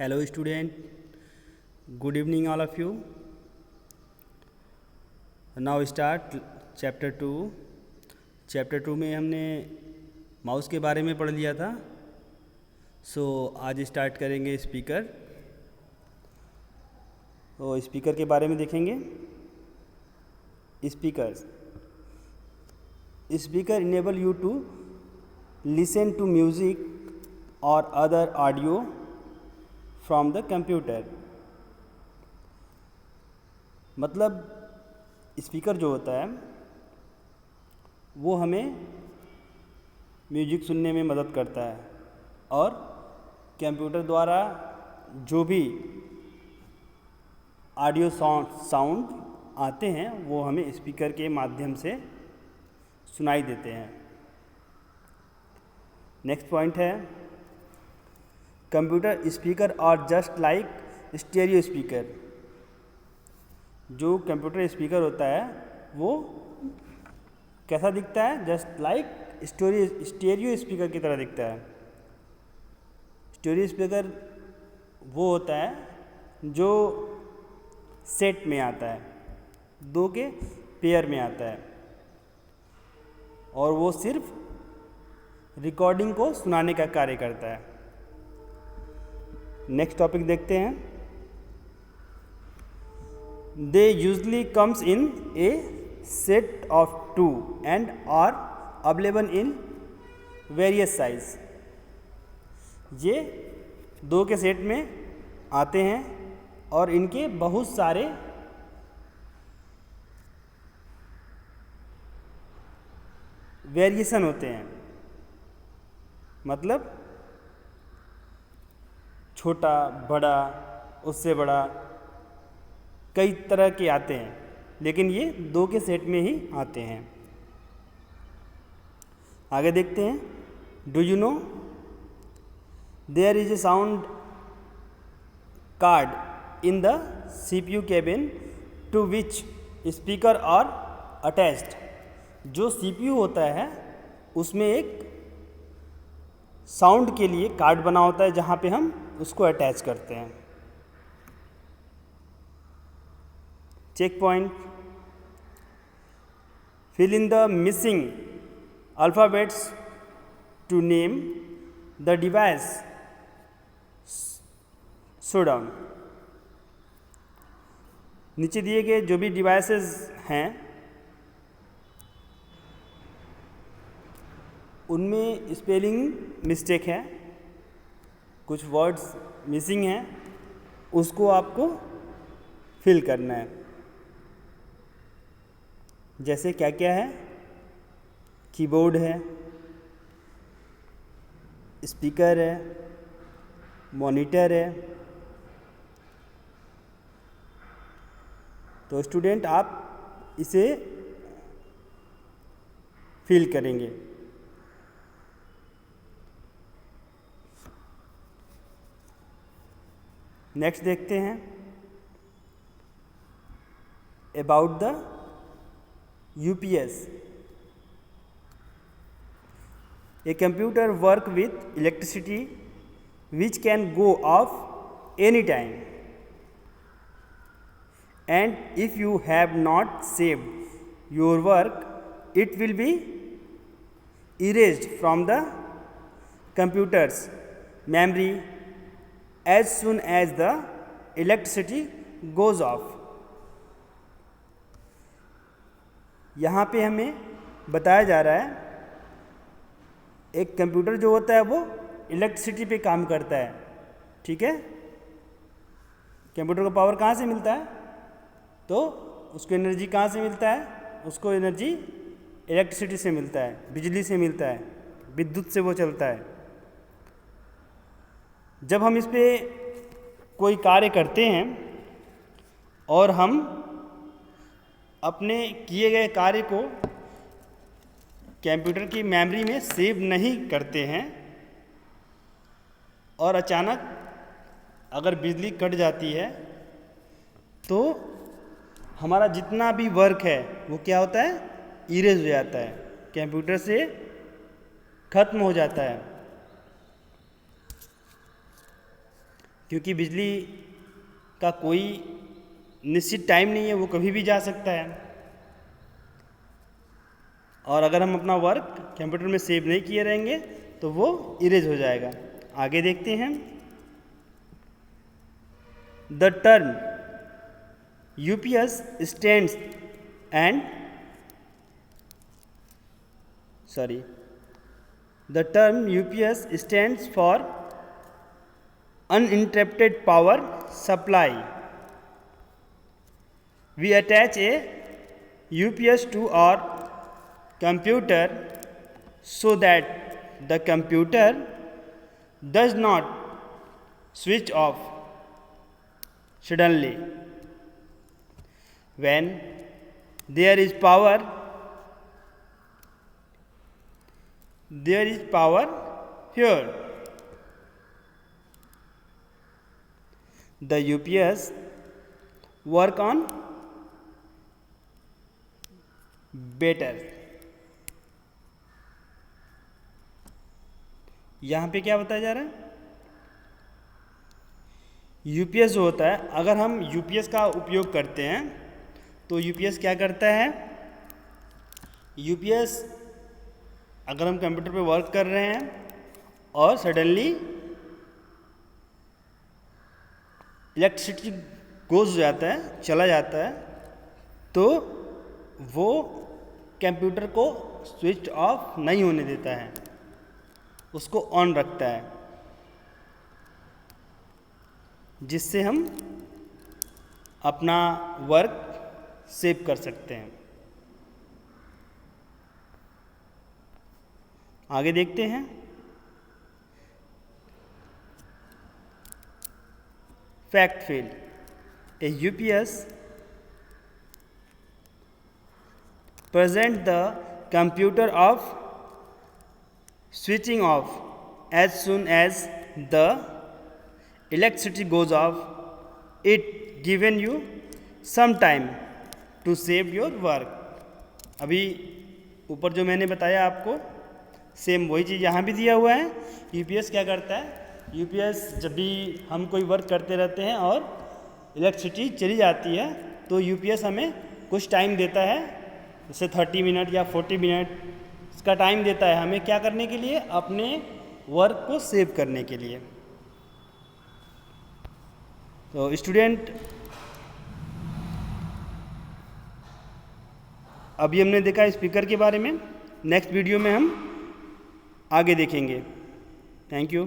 Hello student, good evening all of you. Now start chapter 2. Chapter 2 में हमने mouse के बारे में पढ़ लिया था. आज स्टार्ट करेंगे स्पीकर. तो स्पीकर के बारे में देखेंगे. Speaker enable you to listen to music और other audio from the computer. मतलब स्पीकर जो होता है वो हमें म्यूजिक सुनने में मदद करता है और कंप्यूटर द्वारा जो भी ऑडियो साउंड आते हैं वो हमें स्पीकर के माध्यम से सुनाई देते हैं. नेक्स्ट पॉइंट है कंप्यूटर स्पीकर और जस्ट लाइक स्टीरियो स्पीकर. जो कंप्यूटर स्पीकर होता है वो कैसा दिखता है? जस्ट लाइक स्टीरियो स्पीकर की तरह दिखता है. स्टीरियो स्पीकर वो होता है जो सेट में आता है, दो के पेयर में आता है और वो सिर्फ रिकॉर्डिंग को सुनाने का कार्य करता है. नेक्स्ट टॉपिक देखते हैं. They usually comes in A set of 2 and are available in various size. ये 2 के सेट में आते हैं और इनके बहुत सारे वेरिएशन होते हैं. मतलब छोटा, बड़ा, उससे बड़ा, कई तरह के आते हैं, लेकिन ये 2 के सेट में ही आते हैं. आगे देखते हैं. Do you know there is a sound card in the CPU cabin to which speaker are attached. जो CPU होता है उसमें एक साउंड के लिए कार्ड बना होता है जहाँ पे हम उसको अटैच करते हैं. Check point. fill in the missing alphabets to name the device. slow down. नीचे दिए गए जो भी डिवाइसेस हैं उनमें स्पेलिंग मिस्टेक है, कुछ वर्ड्स मिसिंग हैं, उसको आपको फिल करना है. जैसे क्या क्या है? कीबोर्ड है, स्पीकर है, मॉनिटर है. तो स्टूडेंट आप इसे फिल करेंगे. नेक्स्ट देखते हैं about the UPS. A computer work with electricity which can go off anytime, and if you have not saved your work it will be erased from the computer's memory as soon as the electricity goes off. यहाँ पे हमें बताया जा रहा है एक computer जो होता है वो इलेक्ट्रिसिटी पे काम करता है. ठीक है. कंप्यूटर को पावर कहाँ से मिलता है? तो उसको एनर्जी कहाँ से मिलता है? उसको एनर्जी इलेक्ट्रिसिटी से मिलता है, बिजली से मिलता है, विद्युत से वो चलता है. जब हम इस पर कोई कार्य करते हैं और हम अपने किए गए कार्य को कंप्यूटर की मेमोरी में सेव नहीं करते हैं और अचानक अगर बिजली कट जाती है तो हमारा जितना भी वर्क है वो क्या होता है? इरेज हो जाता है, कंप्यूटर से ख़त्म हो जाता है. क्योंकि बिजली का कोई निश्चित टाइम नहीं है, वो कभी भी जा सकता है। और अगर हम अपना वर्क कंप्यूटर में सेव नहीं किए रहेंगे तो वो इरेज हो जाएगा। आगे देखते हैं। The term UPS stands and The term UPS stands for uninterrupted power supply. We attach a UPS to our computer so that the computer does not switch off suddenly. When there is power here. The UPS work on better. यहाँ पे क्या बताया जा रहा है? UPS जो होता है, अगर हम यूपीएस का उपयोग करते हैं तो यूपीएस क्या करता है? यूपीएस अगर हम कंप्यूटर पे वर्क कर रहे हैं और सडनली इलेक्ट्रिसिटी गोज हो जाता है, चला जाता है, तो वो कंप्यूटर को स्विच ऑफ नहीं होने देता है, उसको ऑन रखता है, जिससे हम अपना वर्क सेव कर सकते हैं। आगे देखते हैं। Fact field, A UPS present the computer of switching off as soon as the electricity goes off. It given you some time to save your work. अभी ऊपर जो मैंने बताया आपको, सेम वही चीज़ यहाँ भी दिया हुआ है। यूपीएस क्या करता है? यूपीएस जब भी हम कोई वर्क करते रहते हैं और इलेक्ट्रिसिटी चली जाती है तो यूपीएस हमें कुछ टाइम देता है, जैसे 30 मिनट या 40 मिनट इसका टाइम देता है हमें क्या करने के लिए? अपने वर्क को सेव करने के लिए। तो स्टूडेंट, अभी हमने देखा स्पीकर के बारे में, नेक्स्ट वीडियो में हम आगे देखेंगे। Thank you.